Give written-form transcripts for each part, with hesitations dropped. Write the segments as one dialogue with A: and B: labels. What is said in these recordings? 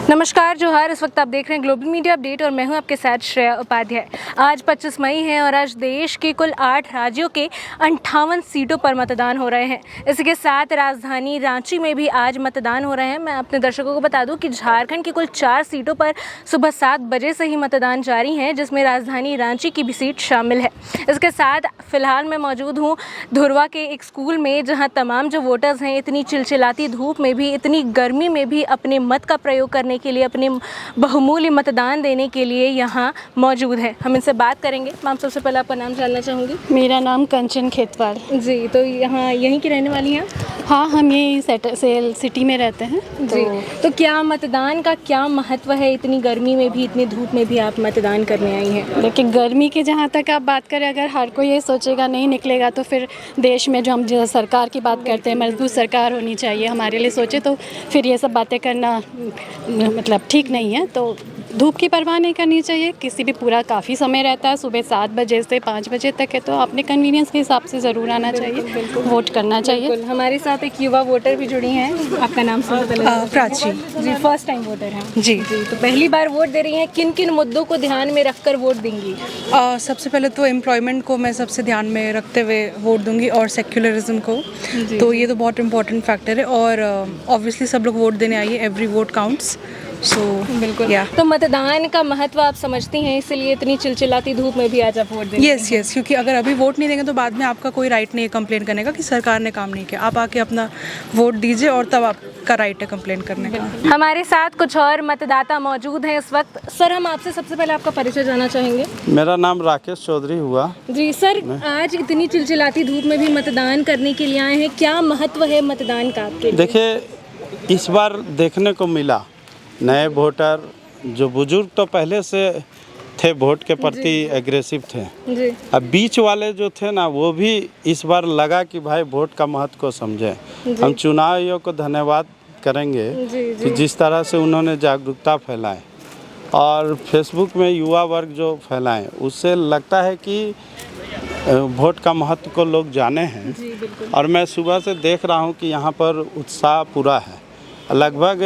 A: नमस्कार जोहार। इस वक्त आप देख रहे हैं ग्लोबल मीडिया अपडेट और मैं हूं आपके साथ श्रेया उपाध्याय। आज 25 मई है और आज देश के कुल 8 राज्यों के 58 सीटों पर मतदान हो रहे हैं। इसके साथ राजधानी रांची में भी आज मतदान हो रहे हैं। मैं अपने दर्शकों को बता दूं कि झारखंड की कुल 4 सीटों पर सुबह 7 बजे से ही मतदान जारी है, जिसमें राजधानी रांची की भी सीट शामिल है। इसके साथ फिलहाल मैं मौजूद हूँ धुरवा के एक स्कूल में, जहाँ तमाम जो वोटर्स हैं इतनी चिलचिलाती धूप में भी, इतनी गर्मी में भी अपने मत का प्रयोग करने के लिए, अपने बहुमूल्य मतदान देने के लिए यहाँ मौजूद है। हम इनसे बात करेंगे। मैम, सबसे पहले आपका नाम जानना चाहूँगी।
B: मेरा नाम कंचन खेतवाल
A: जी। तो यहाँ यहीं की रहने वाली हैं?
B: हाँ, हम यही सेल सिटी में रहते हैं
A: जी। तो क्या मतदान का क्या महत्व है? इतनी गर्मी में भी, इतनी धूप में भी आप मतदान करने आई हैं।
B: लेकिन गर्मी की जहाँ तक आप बात करें, अगर हर कोई ये सोचेगा नहीं निकलेगा तो फिर देश में जो सरकार की बात करते हैं, मजबूत सरकार होनी चाहिए हमारे लिए सोचे, तो फिर ये सब बातें करना मतलब ठीक नहीं है। तो धूप की परवाह नहीं करनी चाहिए। किसी भी पूरा काफ़ी समय रहता है, सुबह 7 बजे से 5 बजे तक है, तो अपने कन्वीनियंस के हिसाब से ज़रूर आना चाहिए, वोट करना चाहिए।
A: हमारे साथ एक युवा वोटर भी जुड़ी हैं। आपका नाम
C: प्राची
A: जी। फर्स्ट टाइम वोटर हैं
C: जी।
A: तो पहली बार वोट दे रही हैं। किन किन मुद्दों को ध्यान में रखकर वोट देंगी?
C: सबसे पहले तो एम्प्लॉयमेंट को मैं सबसे ध्यान में रखते हुए वोट दूंगी, और सेक्युलरिज्म को। तो ये तो बहुत इंपॉर्टेंट फैक्टर है, और ऑब्वियसली सब लोग वोट देने आइए। Every vote counts. सो
A: बिल्कुल। तो मतदान का महत्व आप समझती हैं, इसलिए इतनी चिलचिलाती धूप में भी आज आप वोट देंगे?
C: यस, क्योंकि अगर अभी वोट नहीं देंगे तो बाद में आपका कोई राइट नहीं है कंप्लेन करने का कि सरकार ने काम नहीं किया। आप आके अपना वोट दीजिए और तब आपका राइट है कंप्लेन करने का।
A: हमारे साथ कुछ और मतदाता मौजूद हैं इस वक्त। सर, हम आपसे सबसे पहले आपका परिचय जानना चाहेंगे।
D: मेरा नाम राकेश चौधरी हुआ।
A: जी सर, आज इतनी चिलचिलाती धूप में भी मतदान करने के लिए आए हैं। क्या महत्व है मतदान का आपके लिए?
D: देखिए, इस बार देखने को मिला नए वोटर, जो बुजुर्ग तो पहले से थे वोट के प्रति एग्रेसिव थे
A: जी।
D: अब बीच वाले जो थे ना, वो भी इस बार लगा कि भाई वोट का महत्व को समझे। हम चुनाव आयोग को धन्यवाद करेंगे कि जिस तरह से उन्होंने जागरूकता फैलाए और फेसबुक में युवा वर्ग जो फैलाएं, उससे लगता है कि वोट का महत्व को लोग जाने हैं। और मैं सुबह से देख रहा हूं कि यहाँ पर उत्साह पूरा है। लगभग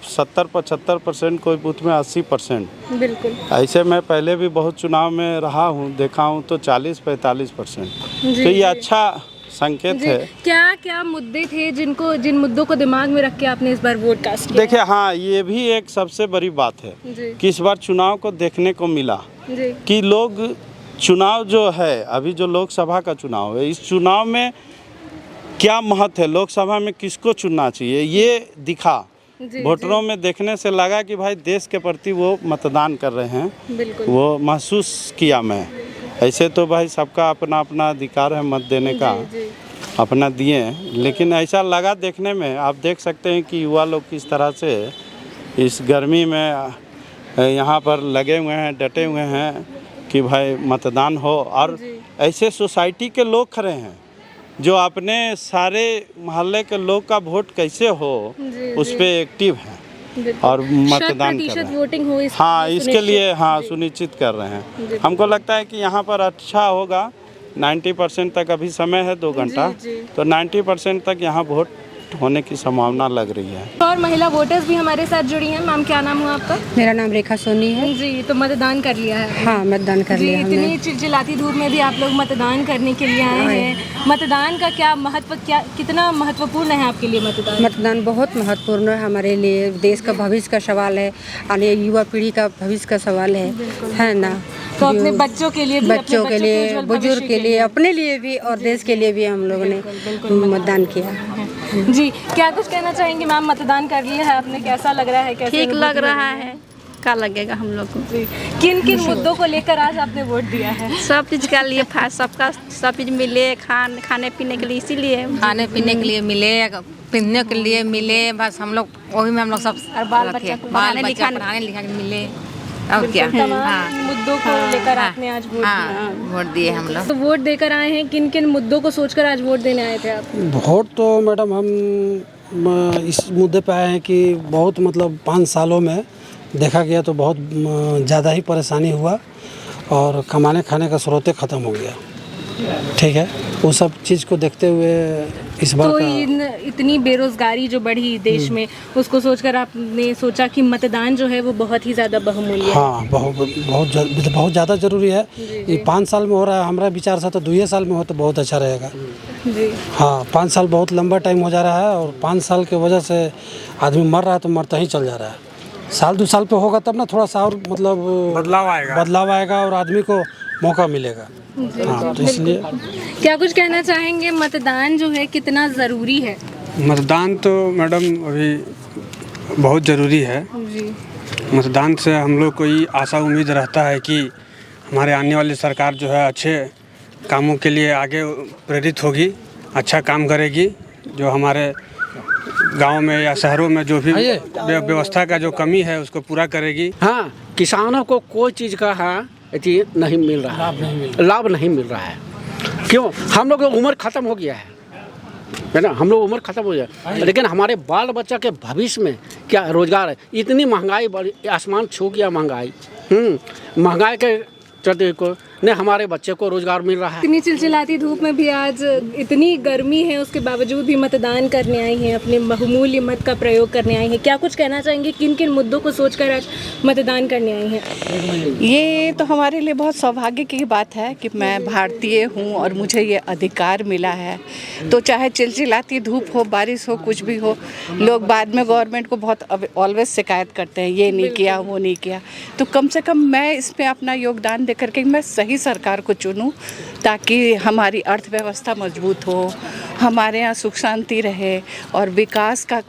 D: 70-75%, कोई बूथ में 80%।
A: बिल्कुल।
D: ऐसे मैं पहले भी बहुत चुनाव में रहा हूँ, देखा हूँ, तो 40-45%। तो ये अच्छा संकेत है।
A: क्या क्या मुद्दे थे जिन मुद्दों को दिमाग में रख के आपने इस बार वोट कास्ट किया?
D: देखिए, हाँ, ये भी एक सबसे बड़ी बात है कि इस बार चुनाव को देखने को मिला कि लोग, चुनाव जो है अभी, जो लोकसभा का चुनाव है, इस चुनाव में क्या महत्व है, लोकसभा में किसको चुनना चाहिए, ये दिखा। वोटरों में देखने से लगा कि भाई देश के प्रति वो मतदान कर रहे हैं। वो महसूस किया मैं। ऐसे तो भाई सबका अपना अपना अधिकार है मत देने का, अपना दिए, लेकिन ऐसा लगा देखने में। आप देख सकते हैं कि युवा लोग किस तरह से इस गर्मी में यहाँ पर लगे हुए हैं, डटे हुए हैं कि भाई मतदान हो। और ऐसे सोसाइटी के लोग खड़े हैं जो अपने सारे मोहल्ले के लोग का वोट कैसे हो उस पे एक्टिव हैं और मतदान कर रहे हैं।
A: वोटिंग हो
D: हाँ, इसके लिए सुनिश्चित कर रहे हैं। हमको लगता है कि यहाँ पर अच्छा होगा। 90% तक अभी समय है, 2 घंटा, तो 90% तक यहाँ वोट होने की संभावना लग रही है।
A: और महिला वोटर्स भी हमारे साथ जुड़ी हैं। मैम, क्या नाम हुआ आपका?
E: मेरा नाम रेखा सोनी है।
A: जी। तो मतदान कर लिया है?
E: हाँ, मतदान कर लिया हमने।
A: इतनी चिलचिलाती धूप में भी आप लोग मतदान करने के लिए आए हैं। मतदान का क्या महत्व, कितना महत्वपूर्ण है आपके लिए मतदान?
E: मतदान बहुत महत्वपूर्ण है हमारे लिए। देश का भविष्य का सवाल है, आने युवा पीढ़ी का भविष्य का सवाल है ना।
A: तो अपने बच्चों के लिए,
E: बच्चों के लिए, बुजुर्ग के लिए, अपने लिए भी और देश के लिए भी हम लोगों ने मतदान किया।
A: जी। क्या कुछ कहना चाहेंगे मैम? मतदान कर लिया है आपने, कैसा लग रहा है? कैसे
B: ठीक लग रहा है। क्या लगेगा हम लोग को?
A: किन किन मुद्दों को लेकर आज आपने वोट दिया है?
B: सब चीज़ के लिए, सबका सब चीज़ मिले, खाने पीने के लिए, इसीलिए
F: खाने पीने के लिए मिले, पहनने के लिए मिले, बस हम लोग वही में हम लोग सब,
A: बाल बच्चा
F: पढ़ाने लिखाने मिले। और क्या,
A: मुद्दों को लेकर आपने आज वोट दिया?
F: वोट दिए हम लोग।
A: तो वोट देकर आए हैं, किन किन मुद्दों को सोचकर आज वोट देने आए थे आप?
G: वोट तो मैडम हम इस मुद्दे पे आए हैं कि बहुत, मतलब 5 सालों में देखा गया तो बहुत ज़्यादा ही परेशानी हुआ और कमाने खाने का स्रोत ख़त्म हो गया। ठीक है, वो सब चीज़ को देखते हुए इस बार
A: तो
G: का
A: इतनी बेरोजगारी जो बढ़ी देश में, उसको सोचकर आपने सोचा कि मतदान जो है वो बहुत ही ज़्यादा बहुमूल्य है।
G: हाँ, बहुत ज़्यादा ज़रूरी है। ये 5 साल में हो रहा है, हमारा विचार से तो 2 साल में हो तो बहुत अच्छा रहेगा।
A: जी
G: हाँ, 5 साल बहुत लंबा टाइम हो जा रहा है और 5 साल की वजह से आदमी मर रहा है तो मरता ही चल जा रहा है। साल 2 साल पे होगा तब ना थोड़ा सा और मतलब बदलाव आएगा और आदमी को मौका मिलेगा। हाँ, तो इसलिए
A: क्या कुछ कहना चाहेंगे, मतदान जो है कितना ज़रूरी है?
H: मतदान तो मैडम अभी बहुत ज़रूरी है।
A: जी
H: मतदान से हम लोग को ये आशा उम्मीद रहता है कि हमारे आने वाली सरकार जो है अच्छे कामों के लिए आगे प्रेरित होगी, अच्छा काम करेगी, जो हमारे गांव में या शहरों में जो भी व्यवस्था का जो कमी है उसको पूरा करेगी।
I: हाँ, किसानों को कोई चीज़ का नहीं मिल रहा है, लाभ नहीं मिल रहा है। क्यों? हम लोग की उम्र ख़त्म हो गया है ना, हम लोग उम्र ख़त्म हो गया, लेकिन हमारे बाल बच्चा के भविष्य में क्या रोज़गार है? इतनी महंगाई बढ़ी, आसमान छू गया महंगाई। महंगाई के चलते को ने हमारे बच्चे को रोज़गार मिल रहा है।
A: इतनी चिलचिलाती धूप में भी आज इतनी गर्मी है, उसके बावजूद भी मतदान करने आई हैं, अपने बहुमूल्य मत का प्रयोग करने आई हैं। क्या कुछ कहना चाहेंगे, किन किन मुद्दों को सोचकर आज मतदान करने आई हैं?
J: ये तो हमारे लिए बहुत सौभाग्य की बात है कि मैं भारतीय हूँ और मुझे ये अधिकार मिला है। तो चाहे चिलचिलाती धूप हो, बारिश हो, कुछ भी हो, लोग बाद में गवर्नमेंट को बहुत ऑलवेज शिकायत करते हैं, ये नहीं किया, वो नहीं किया। तो कम से कम मैं इसमें अपना योगदान दे करके मैं सही सरकार को चुनूं ताकि हमारी अर्थव्यवस्था मजबूत हो, हमारे यहाँ सुख शांति रहे और विकास का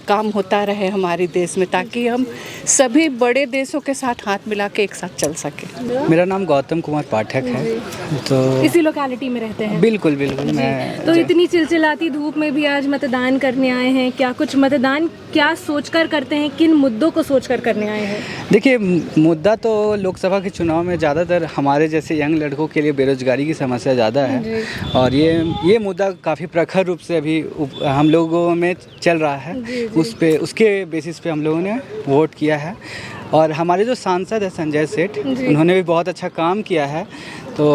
J: काम होता रहे हमारे देश में, ताकि हम सभी बड़े देशों के साथ हाथ मिला के एक साथ चल सके।
K: मेरा नाम गौतम कुमार पाठक है। तो
A: इसी लोकेलिटी में रहते हैं?
K: बिल्कुल बिल्कुल। मैं
A: तो इतनी चिलचिलाती धूप में भी आज मतदान करने आए हैं, क्या कुछ मतदान क्या सोचकर करते हैं, किन मुद्दों को सोचकर करने आए हैं?
K: देखिए, मुद्दा तो लोकसभा के चुनाव में ज़्यादातर हमारे जैसे यंग लड़कों के लिए बेरोजगारी की समस्या ज़्यादा है और ये मुद्दा काफ़ी प्रखर रूप से अभी हम लोगों में चल रहा है। उसके बेसिस पे हम लोगों ने वोट किया है और हमारे जो सांसद हैं संजय सेठ, उन्होंने भी बहुत अच्छा काम किया है। तो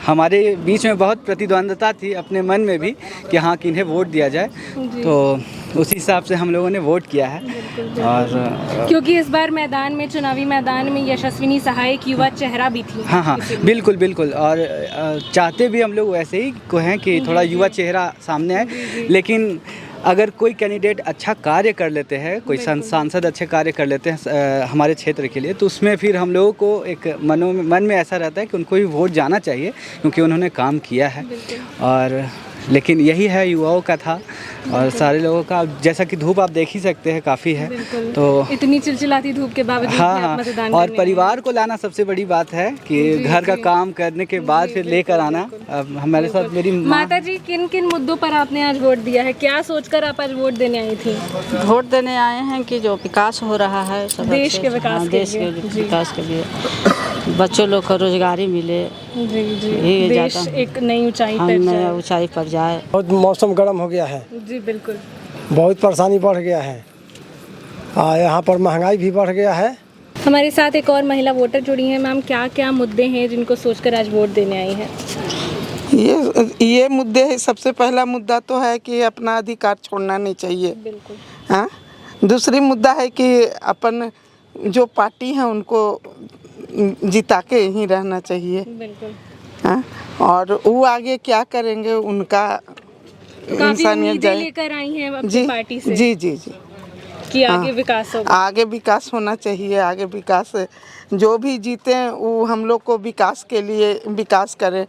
K: हमारे बीच में बहुत प्रतिद्वंद्विता थी अपने मन में भी कि हाँ, किन्हें वोट दिया जाए, तो उसी हिसाब से हम लोगों ने वोट किया है। और
A: क्योंकि इस बार मैदान में, चुनावी मैदान में यशस्विनी सहाय एक युवा चेहरा भी थी।
K: हाँ, बिल्कुल बिल्कुल। और चाहते भी हम लोग वैसे ही को हैं कि थोड़ा युवा चेहरा सामने आए, लेकिन अगर कोई कैंडिडेट अच्छा कार्य कर लेते हैं, कोई सांसद अच्छे कार्य कर लेते हैं हमारे क्षेत्र के लिए, तो उसमें फिर हम लोगों को एक मन में ऐसा रहता है कि उनको भी वोट जाना चाहिए क्योंकि उन्होंने काम किया है। और लेकिन यही है, युवाओं का था और सारे लोगों का, जैसा कि धूप आप देख ही सकते हैं काफ़ी है। तो
A: इतनी चिलचिलाती धूप के बावजूद
K: हाँ,
A: मतदान
K: और परिवार को लाना सबसे बड़ी बात है कि घर का काम करने के बाद फिर लेकर आना। अब हमारे साथ मेरी
A: माता जी, किन किन मुद्दों पर आपने आज वोट दिया है, क्या सोचकर आप आज वोट देने आई थी?
L: वोट देने आए हैं कि जो विकास हो रहा है
A: देश के विकास
L: के लिए बच्चों लोग को रोजगारी मिले,
A: देश एक नई ऊंचाई पर जाए।
M: बहुत मौसम गर्म हो गया है
A: जी, बिल्कुल,
M: बहुत परेशानी बढ़ गया है, यहाँ पर महंगाई भी बढ़ गया है।
A: हमारे साथ एक और महिला वोटर जुड़ी हैं। मैम, क्या क्या मुद्दे हैं जिनको सोचकर आज वोट देने आई हैं?
N: ये मुद्दे है, सबसे पहला मुद्दा तो है कि अपना अधिकार छोड़ना नहीं चाहिए।
A: बिल्कुल।
N: हाँ, दूसरी मुद्दा है कि अपन जो पार्टी है उनको जिता के ही रहना चाहिए।
A: बिल्कुल।
N: हाँ, और वो आगे क्या करेंगे उनका इंसानियत जाए
A: लेकर आई हैं अपनी पार्टी से।
N: जी
A: कि आगे विकास होगा,
N: आगे विकास होना चाहिए, आगे विकास जो भी जीते वो हम लोग को विकास के लिए विकास करें।